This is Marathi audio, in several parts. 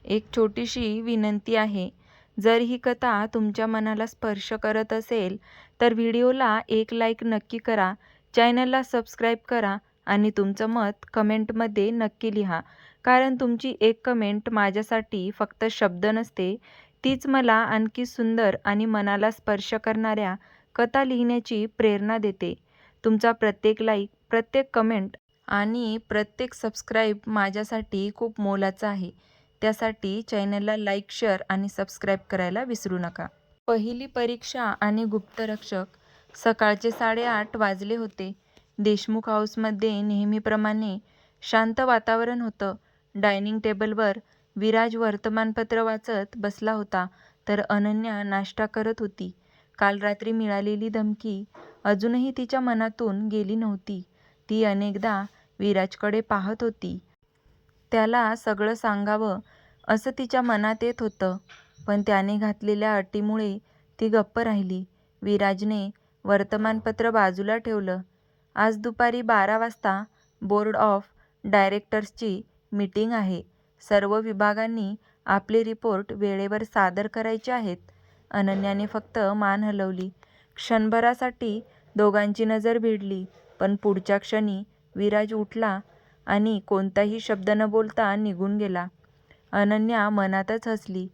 एक छोटीशी विनंती आहे. जर ही कथा तुमच्या मनाला स्पर्श करत असेल, तर व्हिडिओला एक लाईक नक्की करा, चॅनलला सबस्क्राईब करा आणि तुमचं मत कमेंटमध्ये नक्की लिहा. कारण तुमची एक कमेंट माझ्यासाठी फक्त शब्द नसते, तीच मला आणखी सुंदर आणि मनाला स्पर्श करणाऱ्या कथा लिहिण्याची प्रेरणा देते. तुमचा प्रत्येक लाईक, प्रत्येक कमेंट आणि प्रत्येक सबस्क्राईब माझ्यासाठी खूप मोलाचं आहे. त्यासाठी चॅनलला लाईक, शेअर आणि सबस्क्राईब करायला विसरू नका. पहिली परीक्षा आणि गुप्तरक्षक. सकाळचे 8:30 वाजले होते. देशमुख हाऊसमध्ये नेहमीप्रमाणे शांत वातावरण होतं. डायनिंग टेबलवर विराज वर्तमानपत्र वाचत बसला होता, तर अनन्या नाश्ता करत होती. काल रात्री मिळालेली धमकी अजूनही तिच्या मनातून गेली नव्हती. ती अनेकदा विराजकडे पाहत होती. त्याला सगळं सांगावं असं तिच्या मनात येत होतं, पण त्याने घातलेल्या अटीमुळे ती गप्प राहिली. विराजने वर्तमानपत्र बाजूला ठेवलं. आज दुपारी 12 वाजता बोर्ड ऑफ डायरेक्टर्सची मीटिंग आहे. सर्व विभागांनी आपले रिपोर्ट वेळेवर सादर करायचे आहेत. अनन्याने फक्त मान हलवली. क्षणभरासाठी दोघांची नजर भिडली, पण पुढच्या क्षणी विराज उठला आणि कोणताही शब्द न बोलता निघून गेला. अनन्या मनातच हसली.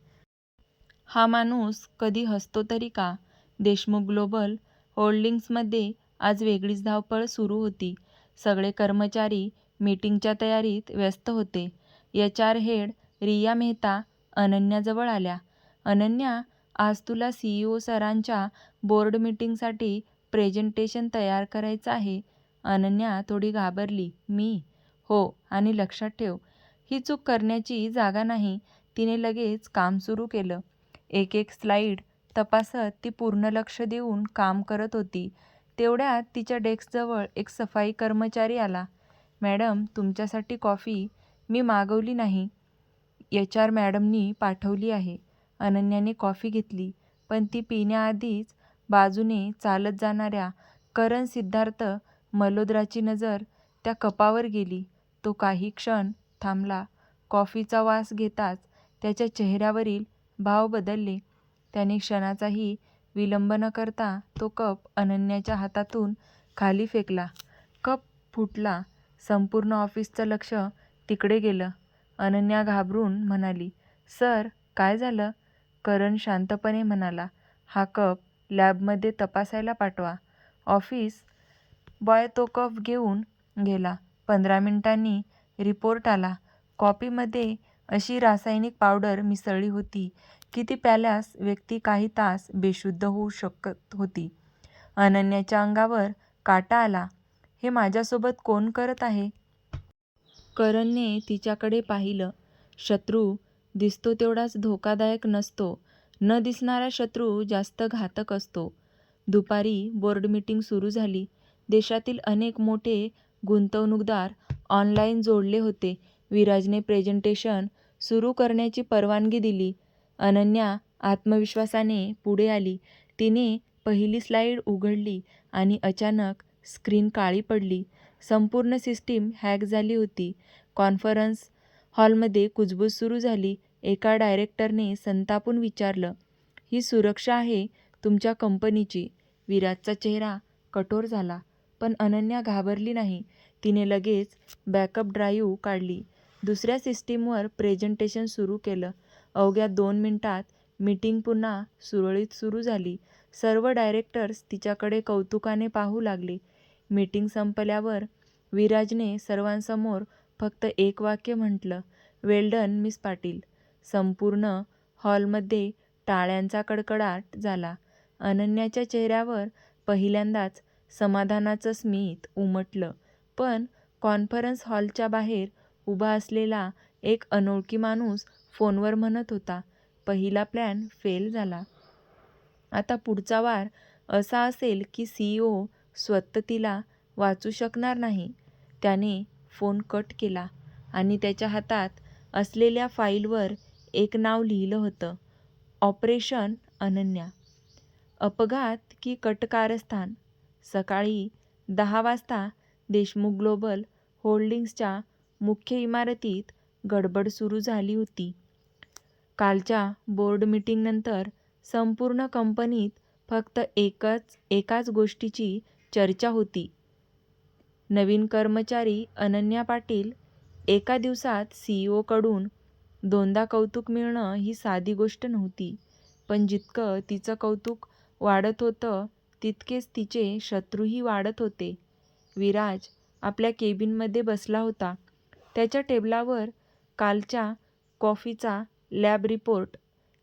हा माणूस कधी हसतो तरी का? देशमुख ग्लोबल होल्डिंग्समध्ये आज वेगळीच धावपळ सुरू होती. सगळे कर्मचारी मीटिंगच्या तयारीत व्यस्त होते. HR हेड रिया मेहता अनन्याजवळ आल्या. अनन्या, आज तुला CEO सरांच्या बोर्ड मीटिंगसाठी प्रेझेंटेशन तयार करायचं आहे. अनन्या थोडी घाबरली. मी? हो, आणि लक्षात ठेव, ही चूक करण्याची जागा नाही. तिने लगेच काम सुरू केलं. एक एक स्लाईड तपासत ती पूर्ण लक्ष देऊन काम करत होती. तेवढ्यात तिच्या डेस्कजवळ एक सफाई कर्मचारी आला. मॅडम, तुमच्यासाठी कॉफी मी मागवली नाही, HR मॅडमनी पाठवली आहे. अनन्याने कॉफी घेतली, पण ती पिण्याआधीच बाजूने चालत जाणाऱ्या करण सिद्धार्थ मल्होत्राची नजर त्या कपावर गेली. तो काही क्षण थांबला. कॉफीचा वास घेताच त्याच्या चेहऱ्यावरील भाव बदलले. त्याने क्षणाचाही विलंब न करता तो कप अनन्याच्या हातातून खाली फेकला. कप फुटला. संपूर्ण ऑफिसचं लक्ष तिकडे गेलं. अनन्या घाबरून म्हणाली, सर, काय झालं? करण शांतपणे म्हणाला, हा कप लॅबमध्ये तपासायला पाठवा. ऑफिस बॉय तो कप घेऊन गेला. 15 मिनिटांनी रिपोर्ट आला. कॉफीमध्ये अशी रासायनिक पावडर मिसळली होती की ती प्यायल्यास व्यक्ती काही तास बेशुद्ध होऊ शकत होती. अनन्याच्या अंगावर काटा आला. हे माझ्यासोबत कोण करत आहे? करणने तिच्याकडे पाहिलं. शत्रू दिसतो तेवढाच धोकादायक नसतो. न दिसणारा शत्रू जास्त घातक असतो. दुपारी बोर्ड मीटिंग सुरू झाली. देशातील अनेक मोठे गुंतवणूकदार ऑनलाईन जोडले होते. विराजने प्रेझेंटेशन सुरू करण्याची परवानगी दिली. अनन्या आत्मविश्वासाने पुढे आली. तिने पहिली स्लाईड उघडली आणि अचानक स्क्रीन काळी पडली. संपूर्ण सिस्टीम हॅक झाली होती. कॉन्फरन्स हॉलमध्ये कुजबूज सुरू झाली. एका डायरेक्टरने संतापून विचारलं, ही सुरक्षा आहे तुमच्या कंपनीची? विराजचा चेहरा कठोर झाला, पण अनन्या घाबरली नाही. तिने लगेच बॅकअप ड्राईव्ह काढली. दुसऱ्या सिस्टीमवर प्रेझेंटेशन सुरू केलं. अवघ्या 2 मिनिटात मीटिंग पुन्हा सुरळीत सुरू झाली. सर्व डायरेक्टर्स तिच्याकडे कौतुकाने पाहू लागले. मीटिंग संपल्यावर विराजने सर्वांसमोर फक्त एक वाक्य म्हटलं, वेल डन मिस पाटील. संपूर्ण हॉलमध्ये टाळ्यांचा कडकडाट झाला. अनन्याच्या चेहऱ्यावर पहिल्यांदाच समाधानाचं स्मित उमटलं. पण कॉन्फरन्स हॉलच्या बाहेर उभा असलेला एक अनोळखी माणूस फोनवर म्हणत होता, पहिला प्लॅन फेल झाला. आता पुढचा वार असा असेल की CEO स्वतः तिला वाचू शकणार नाही. त्याने फोन कट केला आणि त्याच्या हातात असलेल्या फाईलवर एक नाव लिहिलं होतं, ऑपरेशन अनन्या. अपघात की कटकारस्थान? सकाळी 10 वाजता देशमुख ग्लोबल होल्डिंग्सच्या मुख्य इमारतीत गडबड सुरू झाली होती. कालच्या बोर्ड मीटिंगनंतर संपूर्ण कंपनीत फक्त एकाच गोष्टीची चर्चा होती. नवीन कर्मचारी अनन्या पाटील. एका दिवसात CEO कडून 2दा कौतुक मिळणं ही साधी गोष्ट नव्हती. पण जितकं तिचं कौतुक वाढत होतं तितकेच तिचे शत्रूही वाढत होते. विराज आपल्या केबिनमध्ये बसला होता. त्याच्या टेबलावर कालच्या कॉफीचा लॅब रिपोर्ट,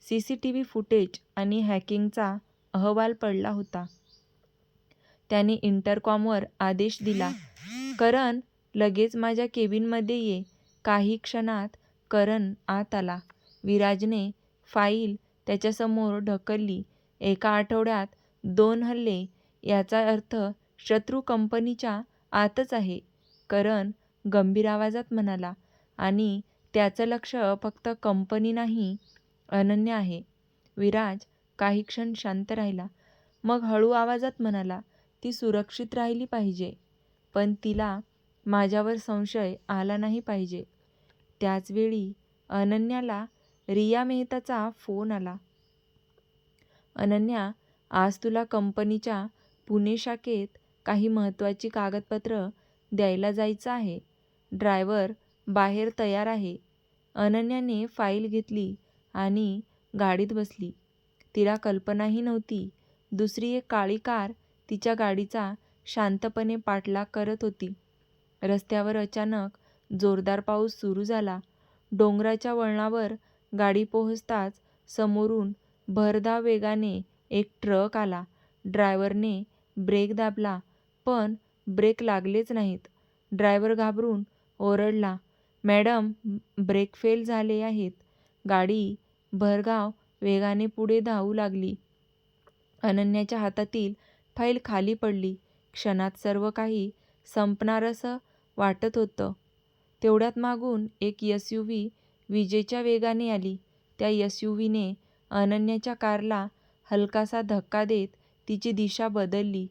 CCTV फुटेज आणि हॅकिंगचा अहवाल पडला होता. त्याने इंटरकॉमवर आदेश दिला, करण लगेच माझ्या केबिनमध्ये ये. काही क्षणात करण आत आला. विराजने फाईल त्याच्यासमोर ढकलली. एका आठवड्यात 2 हल्ले, याचा अर्थ शत्रू कंपनीच्या आतच आहे, करण गंभीर आवाजात म्हणाला. आणि त्याचं लक्ष फक्त कंपनी नाही, अनन्या आहे. विराज काही क्षण शांत राहिला. मग हळू आवाजात म्हणाला, ती सुरक्षित राहिली पाहिजे, पण तिला माझ्यावर संशय आला नाही पाहिजे. त्याच वेळी अनन्याला रिया मेहताचा फोन आला. अनन्या, आज तुला कंपनीच्या पुणे शाखेत काही महत्त्वाची कागदपत्र द्यायला जायचं आहे. ड्रायव्हर बाहेर तयार आहे. अनन्याने फाईल घेतली आणि गाडीत बसली. तिला कल्पनाही नव्हती. दुसरी एक काळी कार तिच्या गाडीचा शांतपणे पाठलाग करत होती. रस्त्यावर अचानक जोरदार पाऊस सुरू झाला. डोंगराच्या वळणावर गाडी पोहोचताच समोरून भरधाव वेगाने एक ट्रक आला. ड्रायव्हरने ब्रेक दाबला, पण ब्रेक लागलेच नाहीत. ड्रायव्हर घाबरून ओरडला, मॅडम, ब्रेक फेल झाले आहेत. गाडी भरधाव वेगाने पुढे धावू लागली. अनन्याच्या हातातील फाईल खाली पडली. क्षणात सर्व काही संपणारसं वाटत होतं. तेवढ्यात मागून एक SUV विजेच्या वेगाने आली. त्या SUVने अनन्याच्या कारला हलकासा धक्का देत तिची दिशा बदलली.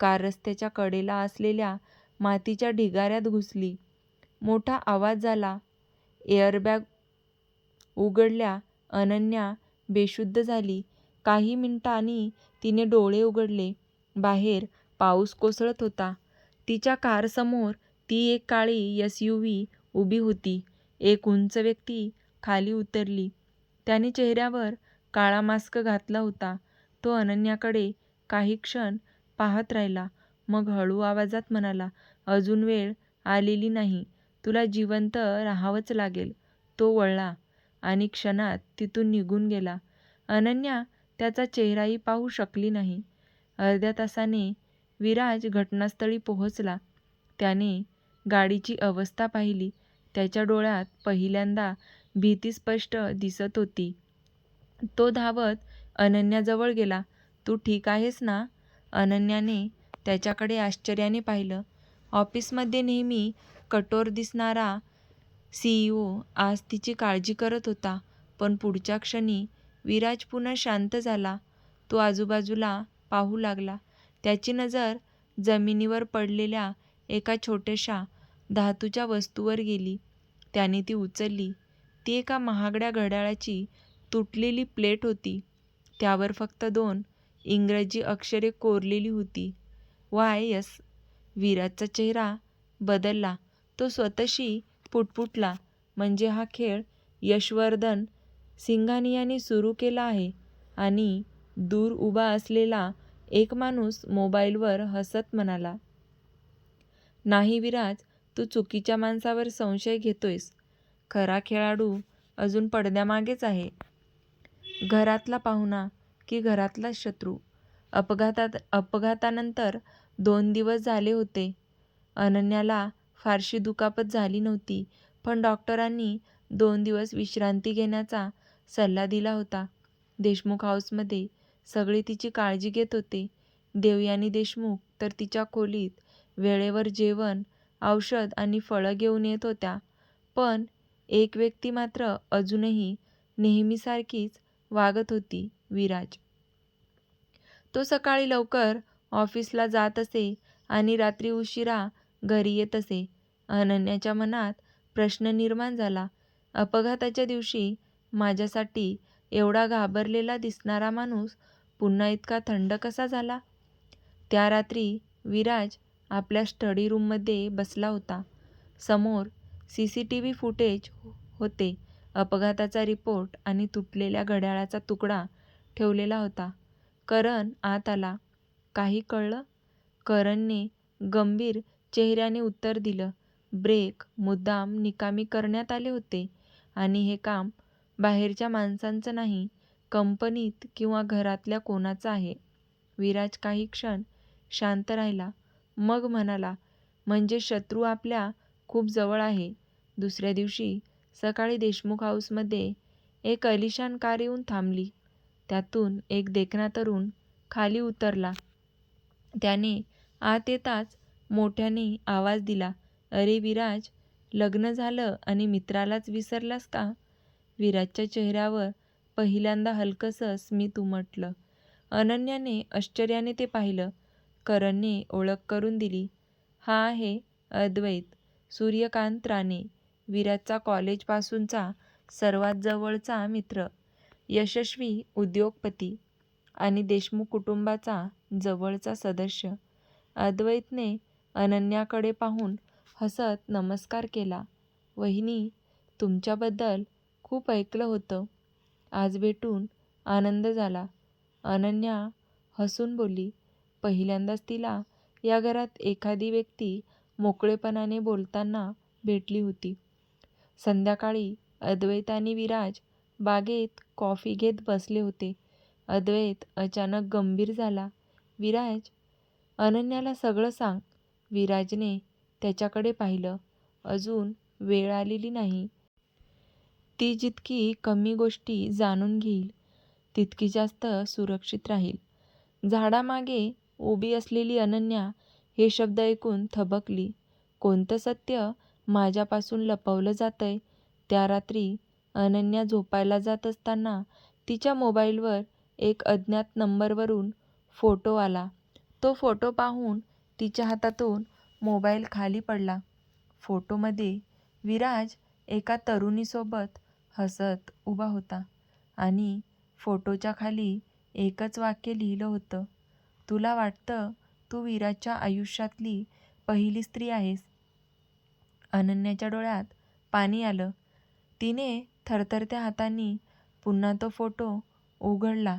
कार रस्त्याच्या कडेला असलेल्या मातीच्या ढिगाऱ्यात घुसली. मोठा आवाज झाला. एअरबॅग उघडल्या. अनन्या बेशुद्ध झाली. काही मिनिटांनी तिने डोळे उघडले. बाहेर पाऊस कोसळत होता. तिच्या कारसमोर ती एक काळी SUV उभी होती. एक उंच व्यक्ती खाली उतरली. त्याने चेहऱ्यावर काळा मास्क घातला होता. तो अनन्याकडे काही क्षण पाहत राहिला. मग हळू आवाजात म्हणाला, अजून वेळ आलेली नाही. तुला जिवंत राहावंच लागेल. तो वळला आणि क्षणात तिथून निघून गेला. अनन्या त्याचा चेहराही पाहू शकली नाही. अर्ध्या तासाने विराज घटनास्थळी पोहोचला. त्याने गाडीची अवस्था पाहिली. त्याच्या डोळ्यात पहिल्यांदा भीती स्पष्ट दिसत होती. तो धावत अनन्याजवळ गेला. तू ठीक आहेस ना? अनन्याने त्याच्याकडे आश्चर्याने पाहिलं. ऑफिसमध्ये नेहमी कठोर दिसणारा CEO आज तिची काळजी करत होता. पण पुढच्या क्षणी विराज पुन्हा शांत झाला. तो आजूबाजूला पाहू लागला. त्याची नजर जमिनीवर पडलेल्या एका छोट्याशा धातूच्या वस्तूवर गेली. त्याने ती उचलली. ती एका महागड्या घड्याळाची तुटलेली प्लेट होती. त्यावर फक्त 2 इंग्रजी अक्षरे कोरलेली होती, YS. विराजचा चेहरा बदलला. तो स्वतःशी पुटपुटला, म्हणजे हा खेळ यशवर्धन सिंघानियाने सुरू केला आहे. आणि दूर उभा असलेला एक माणूस मोबाईलवर हसत म्हणाला, नाही विराज, तू चुकीच्या माणसावर संशय घेतोयस. खरा खेळाडू अजून पडद्यामागेच आहे. घरातला पाहुणा की घरातलाच शत्रू? अपघातानंतर 2 दिवस झाले होते. अनन्याला फारशी दुखापत झाली नव्हती, पण डॉक्टरांनी 2 दिवस विश्रांती घेण्याचा सल्ला दिला होता. देशमुख हाऊसमध्ये सगळे तिची काळजी घेत होते. देवयानी देशमुख तर तिच्या खोलीत वेळेवर जेवण, औषध आणि फळं घेऊन येत होत्या. पण एक व्यक्ती मात्र अजूनही नेहमीसारखीच वागत होती, विराज. तो सकाळी लवकर ऑफिसला जात असे आणि रात्री उशिरा घरी येत असे. अनन्याच्या मनात प्रश्न निर्माण झाला. अपघाताच्या दिवशी माझ्यासाठी एवढा घाबरलेला दिसणारा माणूस पुन्हा इतका थंड कसा झाला? त्या रात्री विराज आपल्या स्टडी रूममध्ये बसला होता. समोर CCTV फुटेज होते. अपघाताचा रिपोर्ट आणि तुटलेल्या घड्याळाचा तुकडा ठेवलेला होता. करण आत आला. काही कळलं? करणने गंभीर चेहऱ्याने उत्तर दिलं. ब्रेक मुद्दाम निकामी करण्यात आले होते आणि हे काम बाहेरच्या माणसांचं नाही, कंपनीत किंवा घरातल्या कोणाचं आहे. विराज काही क्षण शांत राहिला. मग म्हणाला, म्हणजे शत्रू आपल्या खूप जवळ आहे. दुसऱ्या दिवशी सकाळी देशमुख हाऊसमध्ये एक अलिशान कार येऊन थांबली. त्यातून एक देखणा तरुण खाली उतरला. त्याने आत येताच मोठ्याने आवाज दिला, अरे विराज, लग्न झालं आणि मित्रालाच विसरलास का? विराजच्या चेहऱ्यावर पहिल्यांदा हलकंसं स्मित उमटलं. अनन्याने आश्चर्याने ते पाहिलं. करणने ओळख करून दिली. हा आहे अद्वैत, सूर्यकांत राणे, विराजचा कॉलेजपासूनचा सर्वात जवळचा मित्र, यशस्वी उद्योगपती आणि देशमुख कुटुंबाचा जवळचा सदस्य. अद्वैतने अनन्याकडे पाहून हसत नमस्कार केला. वहिनी, तुमच्याबद्दल खूप ऐकलं होतं. आज भेटून आनंद झाला. अनन्या हसून बोलली. पहिल्यांदाच तिला या घरात एखादी व्यक्ती मोकळेपणाने बोलताना भेटली होती. संध्याकाळी अद्वैत आणि विराज बागेत कॉफी घेत बसले होते. अद्वैत अचानक गंभीर झाला. विराज, अनन्याला सगळं सांग. विराजने त्याच्याकडे पाहिलं. अजून वेळ आलेली नाही. ती जितकी कमी गोष्टी जाणून घेईल तितकी जास्त सुरक्षित राहील. झाडामागे उभी असलेली अनन्या हे शब्द ऐकून थबकली. कोणतं सत्य माझ्यापासून लपवलं जातंय? त्या रात्री अनन्या झोपायला जात असताना तिच्या मोबाईलवर एक अज्ञात नंबरवरून फोटो आला. तो फोटो पाहून तिच्या हातातून मोबाईल खाली पडला. फोटोमध्ये विराज एका तरुणीसोबत हसत उभा होता आणि फोटोच्या खाली एकच वाक्य लिहिलं होतं, तुला वाटतं तू विराजच्या आयुष्यातली पहिली स्त्री आहेस. अनन्याच्या डोळ्यात पाणी आलं. तिने थरथरत्या हातांनी पुन्हा तो फोटो उघडला